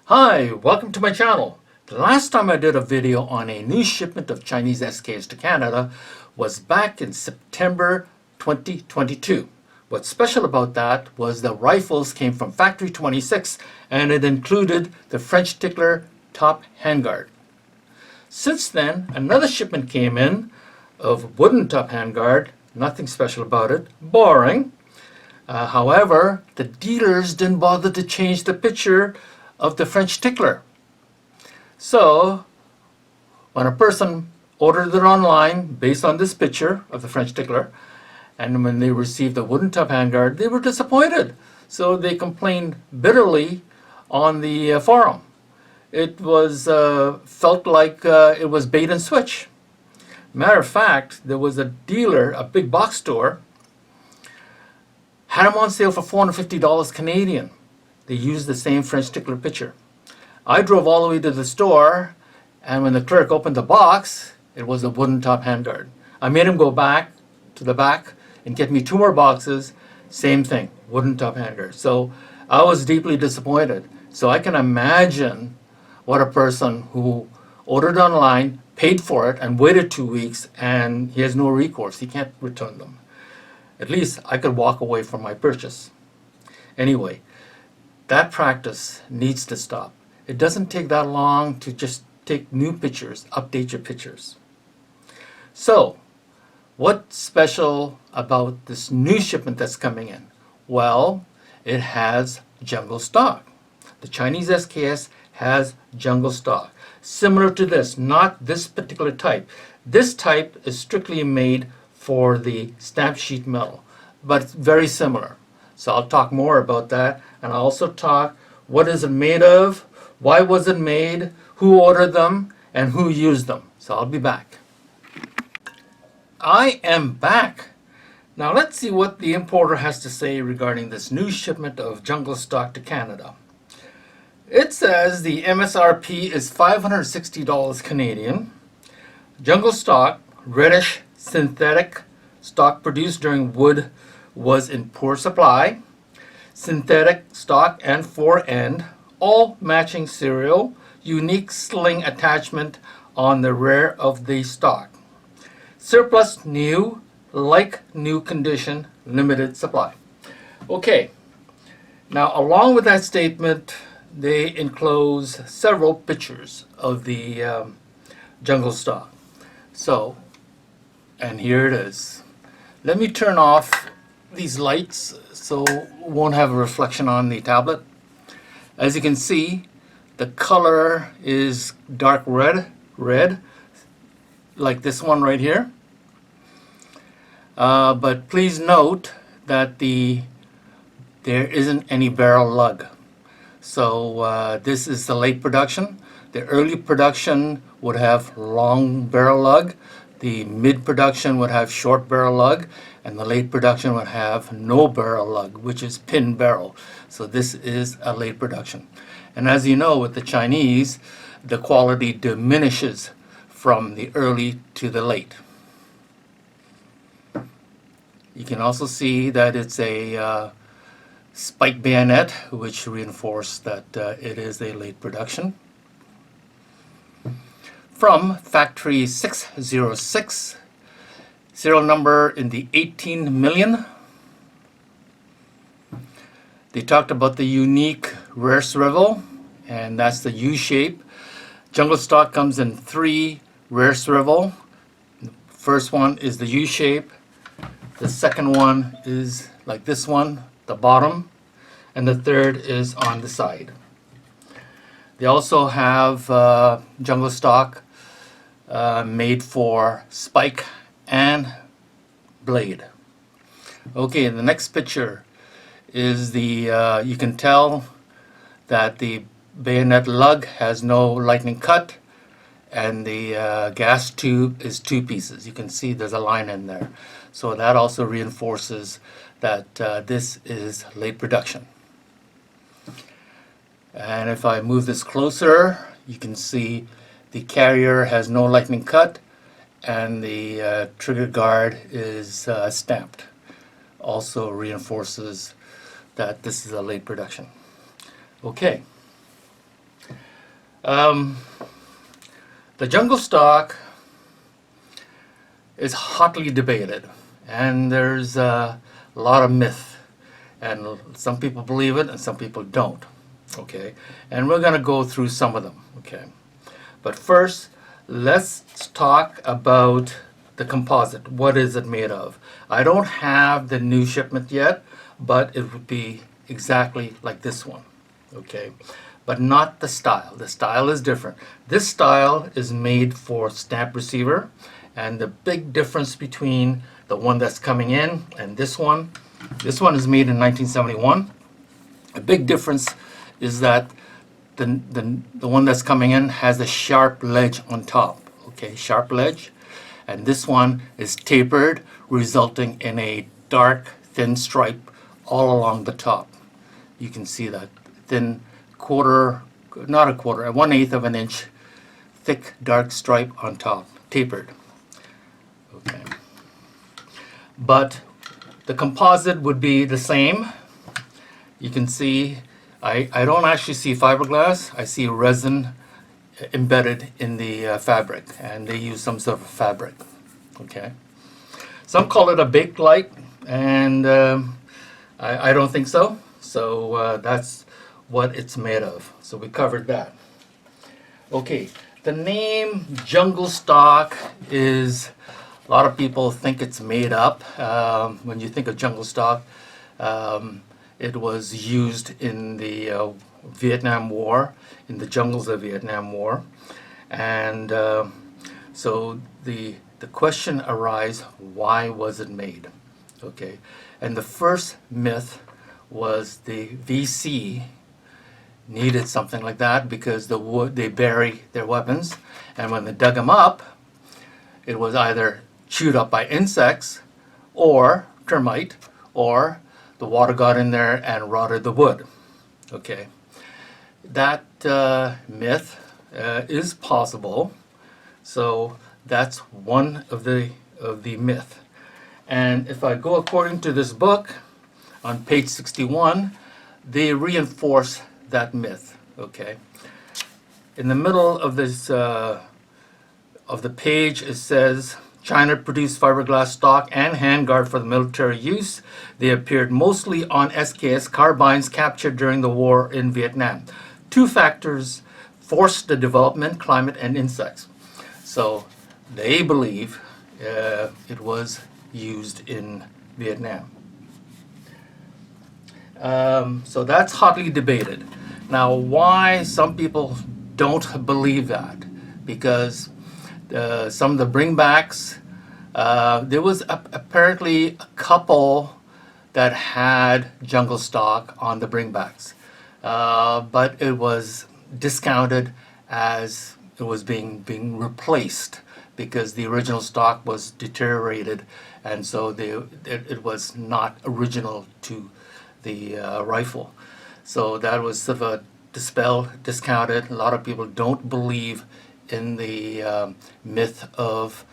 Hi, welcome to my channel. The last time I did a video on a new shipment of Chinese SKS to Canada was back in September 2022. What's special about that was the rifles came from Factory 26 and it included the French Tickler top handguard. Since then, another shipment came in of wooden top handguard, nothing special about it, boring. However, the dealers didn't bother to change the picture of the French Tickler. So, when a person ordered it online based on this picture of the French Tickler, and when they received the wooden top handguard, they were disappointed. So they complained bitterly on the forum. It was felt like it was bait and switch. Matter of fact, there was a dealer, a big box store, had them on sale for $450 Canadian. They used the same French Tickler picture. I drove all the way to the store, and when the clerk opened the box, it was a wooden top handguard. I made him go back to the back and get me 2 more boxes, same thing, wooden top handguard. So I was deeply disappointed. So I can imagine what a person who ordered online, paid for it, and waited 2 weeks, and he has no recourse. He can't return them. At least I could walk away from my purchase. Anyway, that practice needs to stop. It doesn't take that long to just take new pictures, update your pictures. So, what's special about this new shipment that's coming in? Well, it has jungle stock. The Chinese SKS has jungle stock. Similar to this, not this particular type. This type is strictly made for the stamp sheet metal, but it's very similar. So I'll talk more about that, and I'll also talk what is it made of, why was it made, who ordered them, and who used them. So I'll be back. I am back. Now let's see what the importer has to say regarding this new shipment of jungle stock to Canada. It says the MSRP is $560 Canadian. Jungle stock, reddish synthetic stock produced during wood was in poor supply. Synthetic stock and fore-end, all matching serial, unique sling attachment on the rear of the stock. Surplus new, like new condition, limited supply. Okay, now along with that statement, they enclose several pictures of the jungle stock. So, and here it is. Let me turn off these lights so it won't have a reflection on the tablet. As you can see, the color is dark red, like this one right here. But please note that there isn't any barrel lug. So this is the late production. The early production would have long barrel lug. The mid production would have short barrel lug, and the late production would have no barrel lug, which is pin barrel. So this is a late production. And as you know, with the Chinese, the quality diminishes from the early to the late. You can also see that it's a spike bayonet, which reinforces that it is a late production. From Factory 606, serial number in the 18 million. They talked about the unique rear swivel, and that's the U shape. Jungle stock comes in 3 rear swivel. The first one is the U shape. The second one is like this one, the bottom, and the third is on the side. They also have jungle stock made for spike and blade. Okay, the next picture is the, you can tell that the bayonet lug has no lightning cut, and the gas tube is 2 pieces. You can see there's a line in there. So that also reinforces that this is late production. And if I move this closer, you can see the carrier has no lightning cut, and the trigger guard is stamped. Also reinforces that this is a late production. Okay. Um, the jungle stock is hotly debated, and there's a lot of myth, and some people believe it and some people don't. Okay, and we're going to go through some of them. Okay, but first, let's talk about the composite. What is it made of? I don't have the new shipment yet, but it would be exactly like this one. Okay, but not the style. The style is different. This style is made for stamp receiver, and the big difference between the one that's coming in and this one is made in 1971. A big difference is that the one that's coming in has a sharp ledge on top. Okay, sharp ledge. And this one is tapered, resulting in a dark, thin stripe all along the top. You can see that thin quarter, not a quarter, a 1/8 of an inch thick, dark stripe on top, tapered. Okay. But the composite would be the same. You can see, I don't actually see fiberglass, I see resin embedded in the fabric, and they use some sort of fabric. Okay. Some call it a baked light, and I don't think so. So that's what it's made of. So we covered that. Okay, the name jungle stock is, a lot of people think it's made up. When you think of jungle stock, it was used in the Vietnam War, in the jungles of Vietnam War. And so the question arises, why was it made? Okay, and the first myth was the VC needed something like that because the wood, they bury their weapons, and when they dug them up, it was either chewed up by insects or termite, or the water got in there and rotted the wood. Okay, that myth is possible. So that's one of the myth. And if I go according to this book, on page 61, they reinforce that myth. Okay, in the middle of this of the page, it says China produced fiberglass stock and handguard for the military use. They appeared mostly on SKS carbines captured during the war in Vietnam. Two factors forced the development: climate and insects. So they believe it was used in Vietnam. So that's hotly debated. Now, why some people don't believe that? Because some of the Bringbacks, there was apparently a couple that had jungle stock on the Bringbacks, but it was discounted as it was being replaced because the original stock was deteriorated, and so it was not original to the rifle. So that was sort of a discounted. A lot of people don't believe in the myth of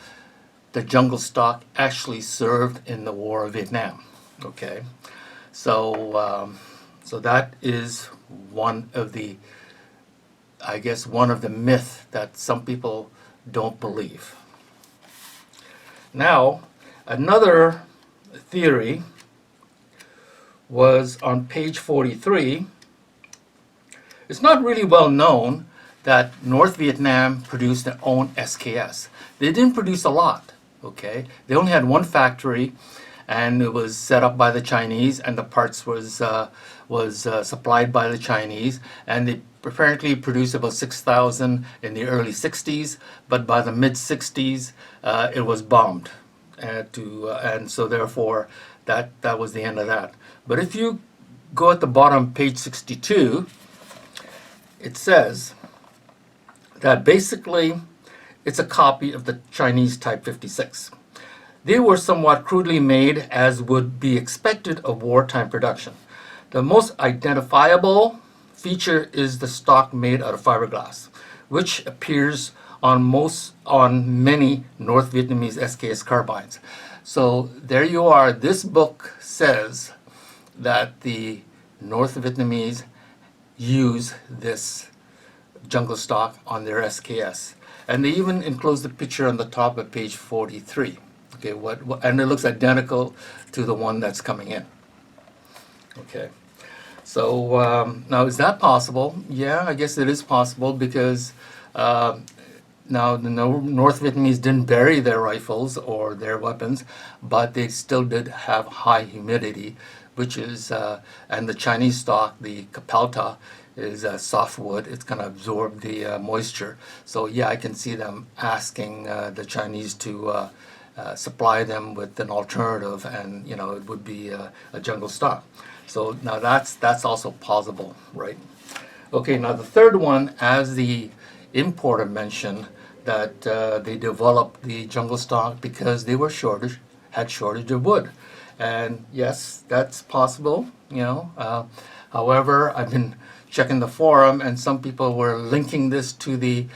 the jungle stock actually served in the War of Vietnam. Okay, so so that is one of the, I guess, one of the myths that some people don't believe. Now, another theory was on page 43. It's not really well known that North Vietnam produced their own SKS. They didn't produce a lot, okay? They only had one factory, and it was set up by the Chinese, and the parts was supplied by the Chinese, and they apparently produced about 6,000 in the early 60s, but by the mid-60s, it was bombed. And so therefore, that was the end of that. But if you go at the bottom, page 62, it says that basically it's a copy of the Chinese Type 56. They were somewhat crudely made, as would be expected of wartime production. The most identifiable feature is the stock made out of fiberglass, which appears on many North Vietnamese SKS carbines. So there you are. This book says that the North Vietnamese use this jungle stock on their SKS. And they even enclosed the picture on the top of page 43. Okay, and it looks identical to the one that's coming in. Okay, so now is that possible? Yeah, I guess it is possible because now the North Vietnamese didn't bury their rifles or their weapons, but they still did have high humidity, which is, and the Chinese stock, the Capelta, is softwood. It's going to absorb the moisture. So yeah, I can see them asking the Chinese to supply them with an alternative, and it would be a jungle stock. So now that's also possible, right? Okay, now the third one, as the importer mentioned, that they developed the jungle stock because they were had shortage of wood. And yes, that's possible, however, I've been checking the forum, and some people were linking this to the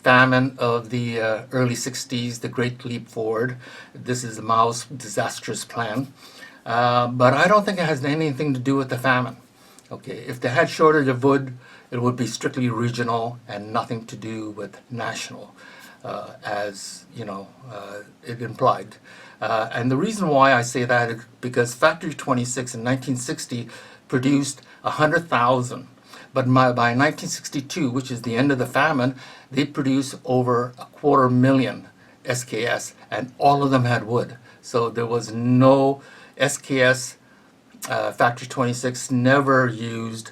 famine of the early 60s, the Great Leap Forward. This is Mao's disastrous plan. But I don't think it has anything to do with the famine. Okay, if they had shortage of wood, it would be strictly regional and nothing to do with national, as it implied. And the reason why I say that is because Factory 26 in 1960 produced 100,000. But by 1962, which is the end of the famine, they produced over 250,000 SKS, and all of them had wood. So there was no SKS. Factory 26 never used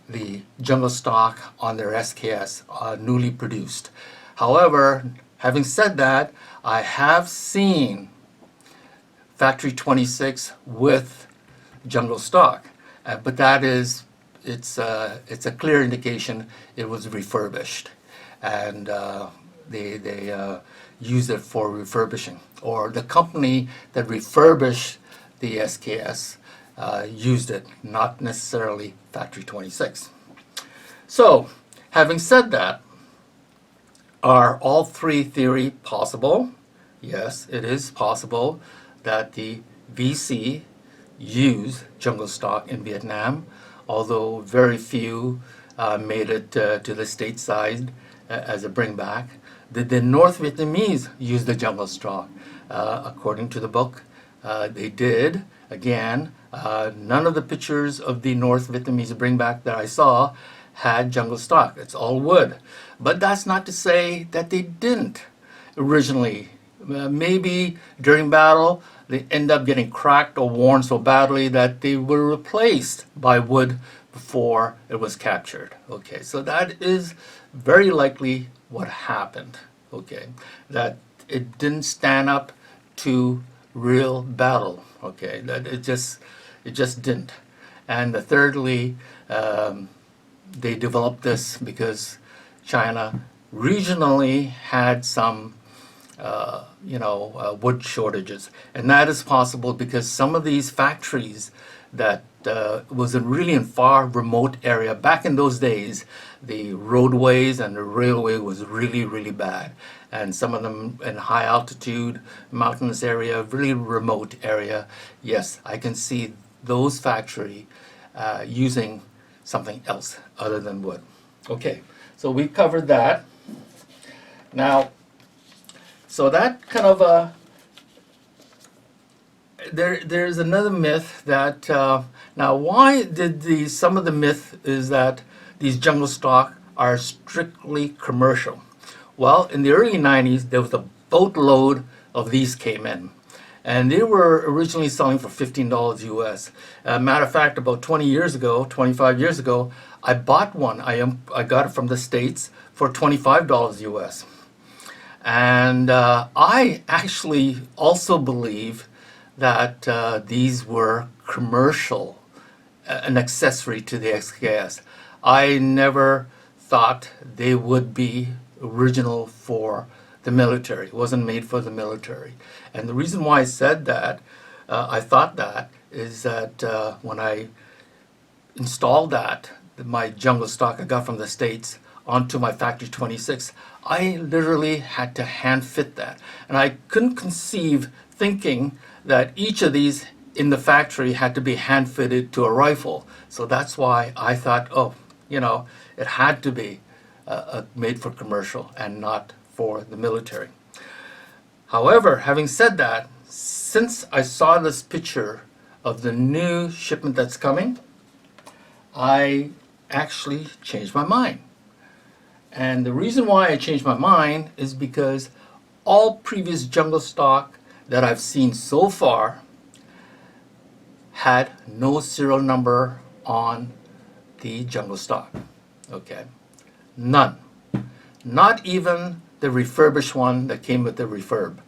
the jungle stock on their SKS, newly produced. However, having said that, I have seen Factory 26 with jungle stock, but that is, it's a clear indication it was refurbished, and they used it for refurbishing, or the company that refurbished the SKS used it, not necessarily Factory 26. So, having said that, are all three theories possible? Yes, it is possible that the VC used jungle stock in Vietnam, although very few made it to the stateside as a bringback. Did the North Vietnamese use the jungle stock? According to the book, they did. Again, none of the pictures of the North Vietnamese bringback that I saw had jungle stock. It's all wood. But that's not to say that they didn't originally. Maybe during battle, they end up getting cracked or worn so badly that they were replaced by wood before it was captured. Okay, so that is very likely what happened. Okay, that it didn't stand up to real battle. Okay, that it just didn't. And thirdly, they developed this because China regionally had some wood shortages, and that is possible because some of these factories that was really in far remote area. Back in those days, the roadways and the railway was really bad, and some of them in high altitude, mountainous area, really remote area. Yes, I can see those factory using something else other than wood. Okay, so we covered that. Now, so that kind of there's another myth that now why did some of the myth is that these jungle stock are strictly commercial. Well, in the early 90s there was a boatload of these came in, and they were originally selling for $15 US. Matter of fact, about 20 years ago, 25 years ago, I bought one. I got it from the States for $25 US. And I actually also believe that these were commercial, an accessory to the SKS. I never thought they would be original for the military. It wasn't made for the military. And the reason why I said that, I thought that, is that when I installed that, my jungle stock I got from the States, onto my Factory 26, I literally had to hand fit that. And I couldn't conceive thinking that each of these in the factory had to be hand fitted to a rifle. So that's why I thought, oh, it had to be made for commercial and not for the military. However, having said that, since I saw this picture of the new shipment that's coming, I actually changed my mind. And the reason why I changed my mind is because all previous jungle stock that I've seen so far had no serial number on the jungle stock. Okay, none. Not even the refurbished one that came with the refurb.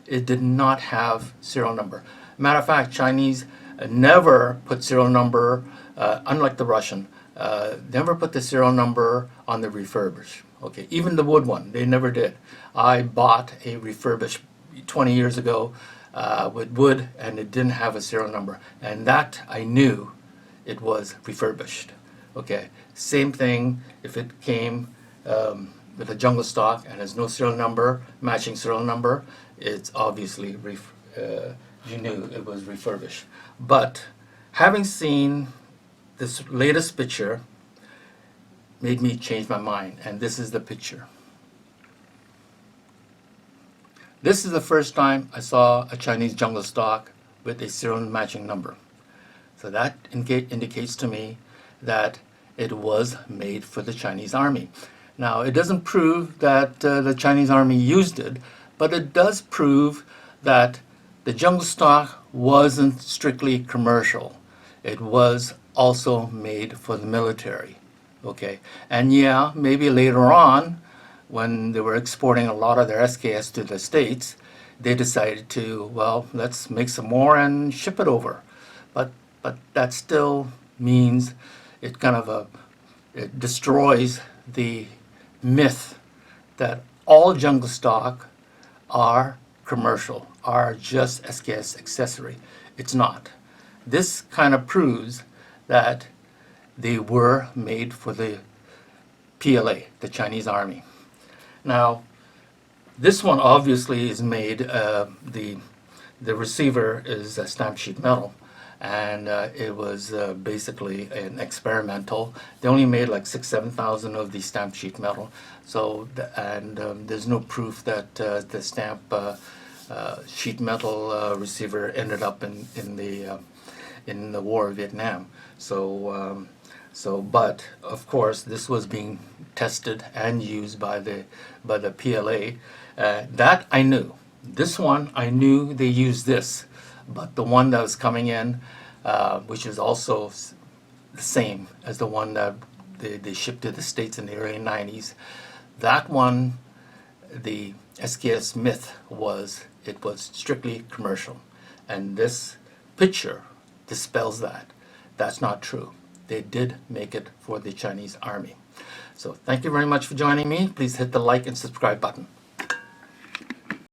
It did not have serial number. Matter of fact, Chinese never put serial number, unlike the Russian, never put the serial number on the refurbished. Okay, even the wood one, they never did. I bought a refurbished 20 years ago with wood, and it didn't have a serial number, and that I knew it was refurbished. Okay, same thing if it came with a jungle stock and has no serial number, matching serial number, it's obviously you knew it was refurbished. But having seen this latest picture made me change my mind, and this is the picture. This is the first time I saw a Chinese jungle stock with a serial matching number. So that indicates to me that it was made for the Chinese Army. Now, it doesn't prove that the Chinese Army used it, but it does prove that the jungle stock wasn't strictly commercial. It was also made for the military. Okay, and yeah, maybe later on, when they were exporting a lot of their SKS to the States, they decided to, well, let's make some more and ship it over. But that still means it kind of it destroys the myth that all jungle stock are commercial, are just SKS accessory. It's not. This kind of proves that they were made for the PLA, the Chinese Army. Now, this one obviously is made, the receiver is a stamp sheet metal, and it was basically an experimental. They only made like 6,000-7,000 of the stamp sheet metal, so there's no proof that the stamp sheet metal receiver ended up in the war of Vietnam. But of course, this was being tested and used by the PLA. That I knew. This one I knew they used this, but the one that was coming in, which is also the same as the one that they shipped to the States in the early 90s, that one, the SKS myth was it was strictly commercial, and this picture dispels that. That's not true. They did make it for the Chinese Army. So thank you very much for joining me. Please hit the like and subscribe button.